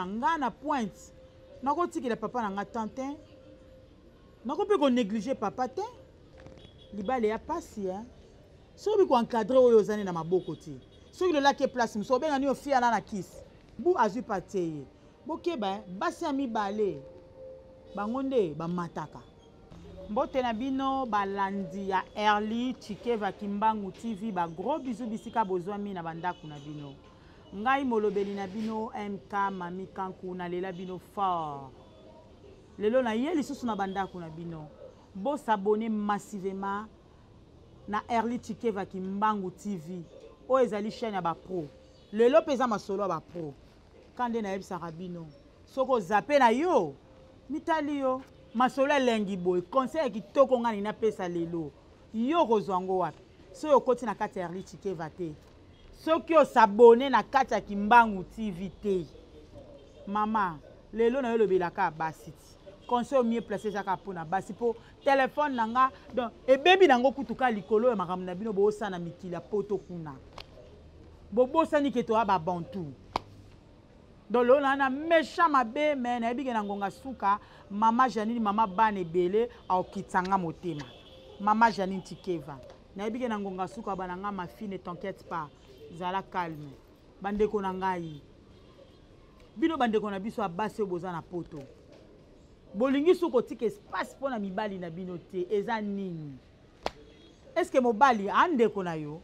motema nga na pointe nakotikela papa na nga tantin nakope ko négliger papa te libale ya pasi soki ko encadrer oyo ozani na maboko te soki lolaki place moso obenga ni ofia na kisi bu azwi pate ye bokeba basi ya mibale bango nde bamataka mbote na bino balandi ya Early Chikeva Kimbangu TV ba gros bisous bisika bozwami na bandako na bino ngai molobeli na bino MK Mami Kanku na lela bino fort lelo na ye lisusu na bandako na bino bo s'abonner massivement na Early Chikeva Kimbangu TV o ezali chaîne ya ba pro lelo pesa masolo ba pro kande na yebisaka bino soko zape na yo mitali yo masolo elengi boy conseil kitoko ngani na pesa lelo yo kozwango wapi so yo koti na kati ya Early Chikeva te soki o s'abonner na kati ya Kimbangu TV te mama lelo na yo lobelaka basi conseil mieux placé zaka pona basi po téléphone nanga donc ebebi nango kutuka likolo ya makambo na bino bo sana mikila poto kuna bobo sani keto aba bantu donc lo na méchant mabe mais na ebike na ngonga suka mama Janine mama bane belé au kitanga motema mama Janine Chikeva na ebike na ngonga suka bananga ma fille ne t'inquiète pas zala calme bandeko na ngai bino bandeko na biso abase oboza na poto bolingi suko tika espace pona mibali na bino te eza nini est-ce que mobali andeko na yo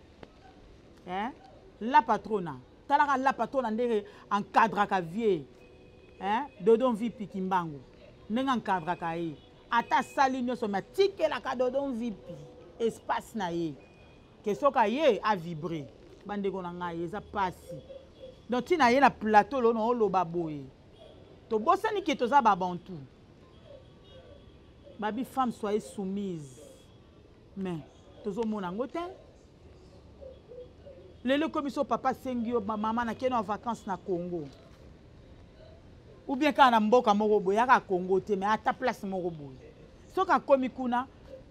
la patrona talaka la patrona ndenge encadre ka vie dodon vipi Kimbangu ndenge encadre ka ye ata sali nyonso ma tikela ka dodon vipi espace na ye ke soka ye a vibrer bandeko na ngai eza pasi donc tina ye na plateau lo no loba boye to bosani ke toza ba bantu babi femme soyez soumise mais tozo mona ngote lelo komiso papa sengio mama na keno en vacances na Congo ou bien quand na mboka moko boya ka Congo te mais ata place moko boye soka komi kuna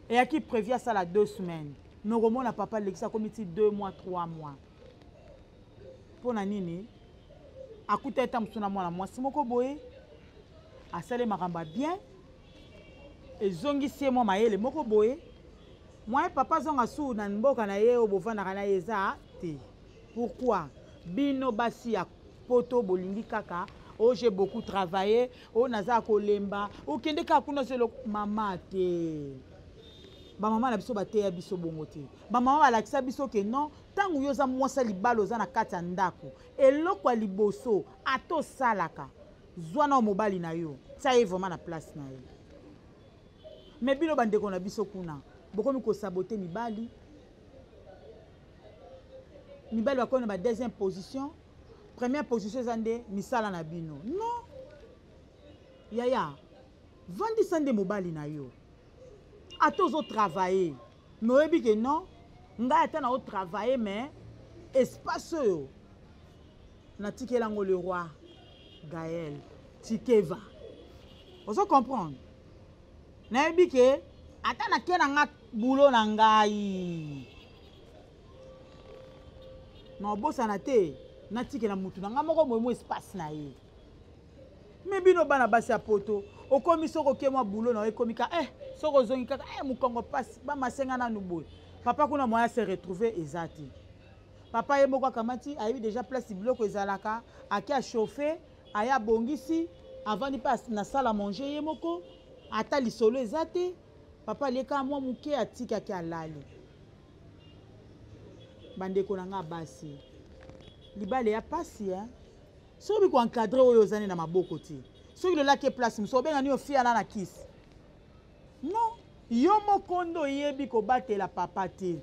et qui prévient ça la 2 semaines nous mona papa lekisa komiti 2 mois 3 mois pona nini akuta eta msuna mwana mwasi moko boye asale makamba bien ezongisi mo mayele moko boye moi papa zonga su na mboka na ye obovana na yeza te pourquoi bino basi ya poto bolingi kaka oh j'ai beaucoup travaillé oh naza kolemba o kende ka kuna selo mama te ba mama na biso bate ya biso bongo te ba mama balakisa biso ke non tangu yoza mwasa libalo za na kati ya ndako eloko liboso ato salaka zwana mobali na yo ça est vraiment na place na ye mais bino bandeko na biso kuna bokomi ko saboter mibali bakona ba deuxième position première position zande misala na bino non yaya vandi sande mobali na yo atozo travailler mais oyebi ke non nga ata na o travailler mais espace yo na tikelango le roi Gaël Chikeva ozo comprendre na yebi ke ata na kena nga boulot na ngai na bosa na te na tike na mutu na nga moko mo espace na ye me bino bana basi ya poto okomi soko ke mwa boulot na ekomi ka soko zongi kaka mukongo passe ba masenga na nuboy papa kuna moya se retrouver ezati papa ye moko kamati ayebi déjà place biloko ezalaka aki a chauffer aya bongisi avant ni passe na salle à manger ye moko ata lisolo ezate papa leka mwa muke atika ki alali bandeko na nga basi libale ya pasi soki ko encadrer oyo ozani na maboko te soki lolaki place moso obenga ni ofia na kisi non yo moko ndo yebi kobatela papa te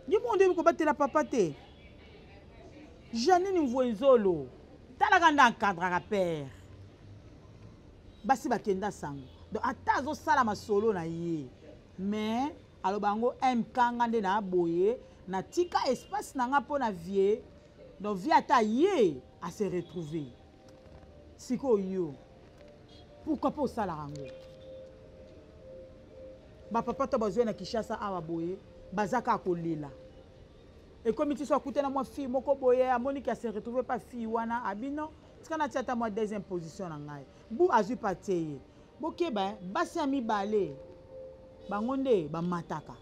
yo moko ndo yebi kobatela papa te Janine Mvoizolo talaka nda encadraka père basi bakenda sango donc ata azosala masolo na ye mais alobango mkanga nde na boye na tika espace na nga po na vie donc vie ata ye a se retrouver siko yo pourquoi pas osala rango ba papa to bazwe na Kishasa awa boye bazaka kolela et comme tu so akutena moi fille moko boye amoni ka se retrouver pas fille wana abino tika na tia ta moi deuxième position na ngai bu azui patie bokeba basi ya mibale bango nde bamataka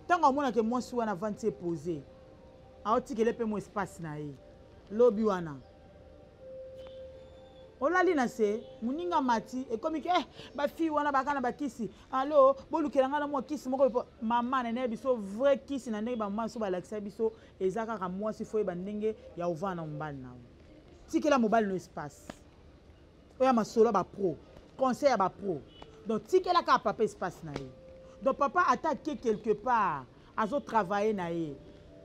ntango amonake mwasi wana vanti epose aotikele mpe mo espace na ye lobi wana olali na se moninga mati ekomi ke bafille wana bakana bakisi alo bolukela nga na mwa kisi moko mama na biso vrai kisi na ndenge bamama so balakisa biso eza kaka mwasi fo yeba ndenge ya ovana na mobali na tikela mobali no espace oya masolo ya bapro conseil ya bapro donc tikela kaka papa espace na ye donc papa attaque quelque part azotravaille na ye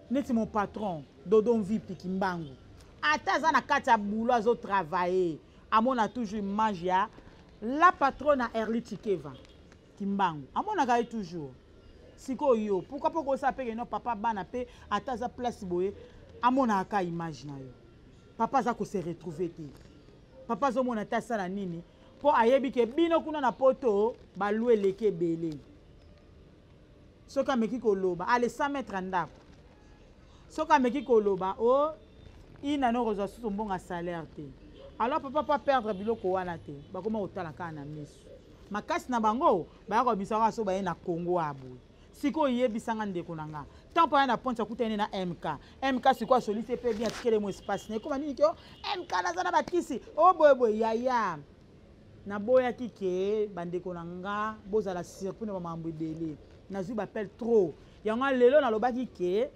neti mon patron Dodon Vipi Kimbangu ata aza na kati ya boulot azotravaille amona toujours image ya la patronne à Erli Tikeva Kimbangu amonaka ye toujours sikoyo pourquoi pas kosa pe no papa bana pe ata aza place boye amonaka image na yo papa za ko se retrouver te papa zo mona ta sala nini po ayebi ke bino kuna na poto balue leke belé soka meki koloba ale 100 mètres ndako soka meki koloba o ina no rezo so mbonga salaire te alors papa pas perdre biloko wana te bakoma otala ka na miso makasi na bango ba ko bisaka so ba na Congo abo siko yebisanga ndeko nanga tant pa na ponta kutene na MK siko solite pe bien tikele mo espace ne koma nini kyo MK na zana bakisi o boy yaya na boya kike bandeko nanga bozala surpris na mambo ebele nazui bapel trop yango lelo na lobaki ke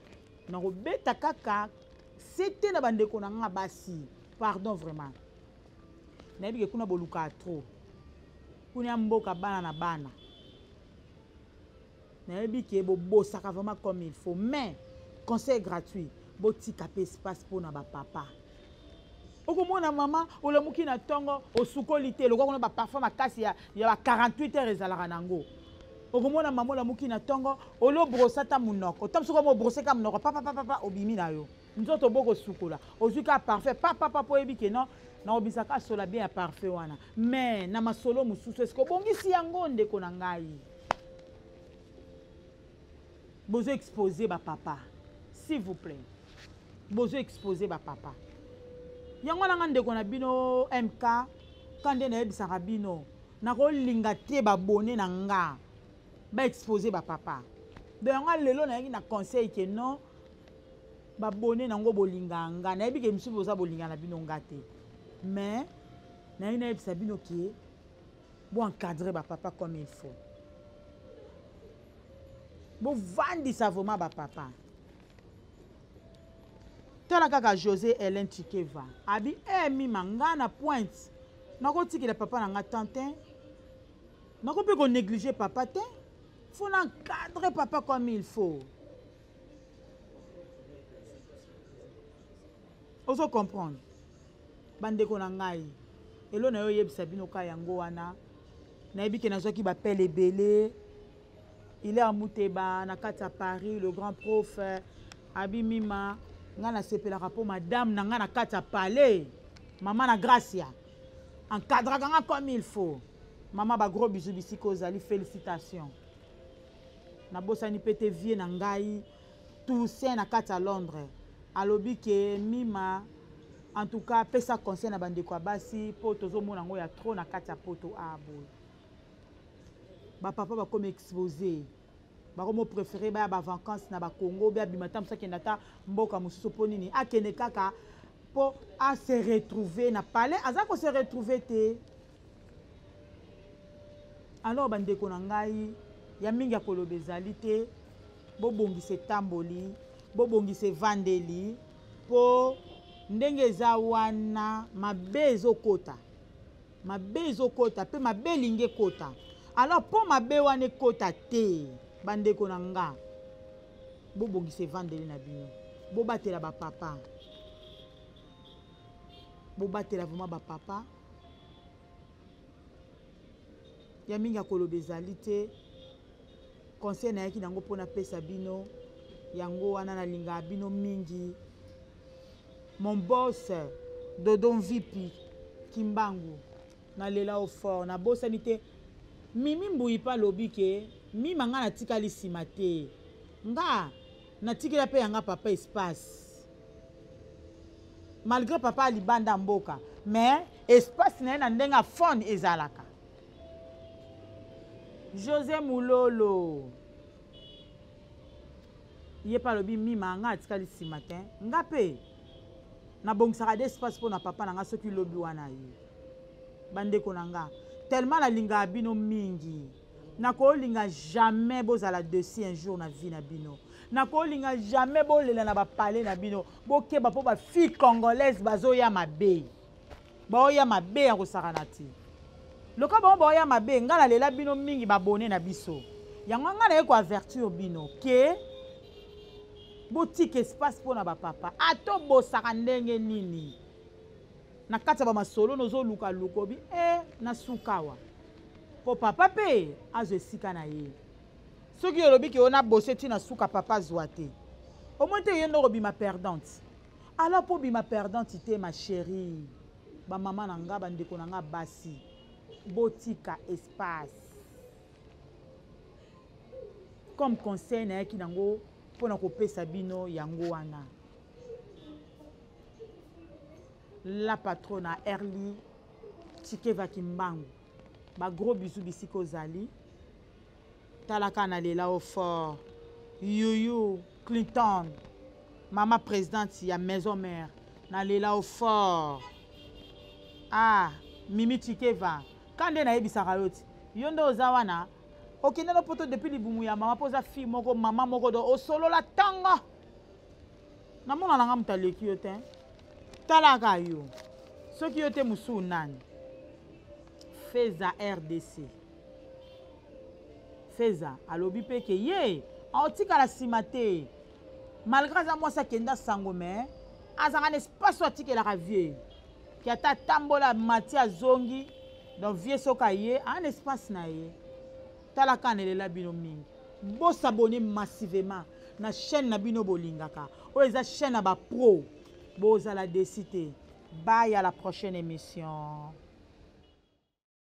na robeta kaka c'était na bandeko nanga basi pardon vraiment nayebi ke kuna boluka trop kuna mboka bana na bana nayebi ke bobosaka vraiment comme il faut mais conseil gratuit botika pe espace pour na bapapa okomona mama olemuki na tongo osukoli te lokwa kuna baparfum makasi ya ba 48 heures ezalaka nango okomona mama olemuki na tongo olo brosata munoko tamsuka mo broseka munoko papa obimi na yo nzoto boko sukola ozuka parfait papa po ebi ke non na obisaka sola bien parfait wana mais na masolo mususu esko bongisi yango ndeko na ngai bozo exposer ba papa s'il vous plaît bozo exposer ba papa yango na ndeko na bino MK kande na ebisaka bino na kolinga te babone na nga ba exposer ba papa de yango lelo na yangi na conseil ke non babone nango bolinga nga na yebi ke misubu oza bolinga na bino nga te mais na yina yebisa bino ke bo encadrer ba papa comme il faut bo vandisa vraiment ba papa tala kaka José Hélène Tikeva abi emi manga na pointe nako tikela papa na nga tantin nako pe ko négliger papa te faut encadrer papa comme il faut. Oso comprendre bandeko na ngai elo na yo yebisa bino ka yango wana na yebi ke nazwaki bapele ebele il est à Mouteba na kati ya Paris le grand prof abimima nga na sepelaka po madame na nga na kati ya palais mama na Gracia encadraka nga comme il faut mama ba gros bisous bisiko ozali félicitations na bosani pete vie na ngai Toussaint na kati ya Londres alobi ke mima en tout cas pesa conseil na bandeko basi po tozomona ngo ya trop na kati ya poto abo ba papa ba comme exposé ba comme préféré ba vacances na ba Congo ba bimata msaki ndata mboka mususu po nini akene kaka po a se retrouver na palais azako se retrouver te alors bandeko na ngai ya mingi akoloba ezali te bobongise tamboli bobongise vandeli po ndenge eza wana mabe ezokota pe mabe elingi ekota alors po mabe wana ekota te bandeko na nga bobongise vandeli na bino bobatela bapapa bobatela vraiment bapapa ya mingi akoloba ezali te conseil na yaki nango mpona pesa bino yango wana nalinga bino mingi mon boss Dodon Vipi Kimbangu na lela au fort na bosani te mimi mbui pa lobi ke mima nga natikali nsima te nga natikela pe yanga papa espace malgré papa libanda mboka mais espace na ndenga fond ezalaka. José Moulolo yé pas lobi mima nga atikali si matin nga pe na bongsaka d'espace pour na papa na nga soki lobi wana ye bandeko na nga tellement la linga bino mingi nako linga jamais bozala dossier un jour na vie na bino nako linga jamais bolela na ba parler na bino bokeba po ba fille congolaise bazoya mabe baoya mabe ya kosakana ti loka ba baoya mabe ngala lela bino mingi babone na biso yango ngala eko avertir bino ke boutique espace pour na ba papa ato bosaka ndenge nini na kati ba masolo nozo luka lukobi na sukawa po papa pe azo esika na ye soki yolobi ke ona bosse ti na suka papa zwate au moins te yendo bima perdante alors po bima perdante te ma chérie ba mama na nga bandeko na nga basi botika espace comme conseil na ki nango pona kopesa bino yango wana la patrona Erli Tikeva Kimbangu ba gros bisous bisiko zali talaka na lela au fort Yuyu Clinton maman présidente ya maison mère na lela au fort Mimi Tikeva kande na yebisaka yoti yondo ozawana okende no poto depuis libumu ya mama poza fille moko mama moko do osolola tanga na mona nanga mutaleki yo te talaka yo soki yo te musu nani Feza RDC Feza alobi pe ke ye aotika la simate malgré ça moi ça kenda sango mais azanga espace atikela ka vie ki ata tambola Matia zongi donc vie soka ye un espace na ye talaka nelela bino mingi bo s'abonner massivement na chaîne na bino bolingaka o eza chaîne na ba pro bo za la décider bye à la prochaine émission.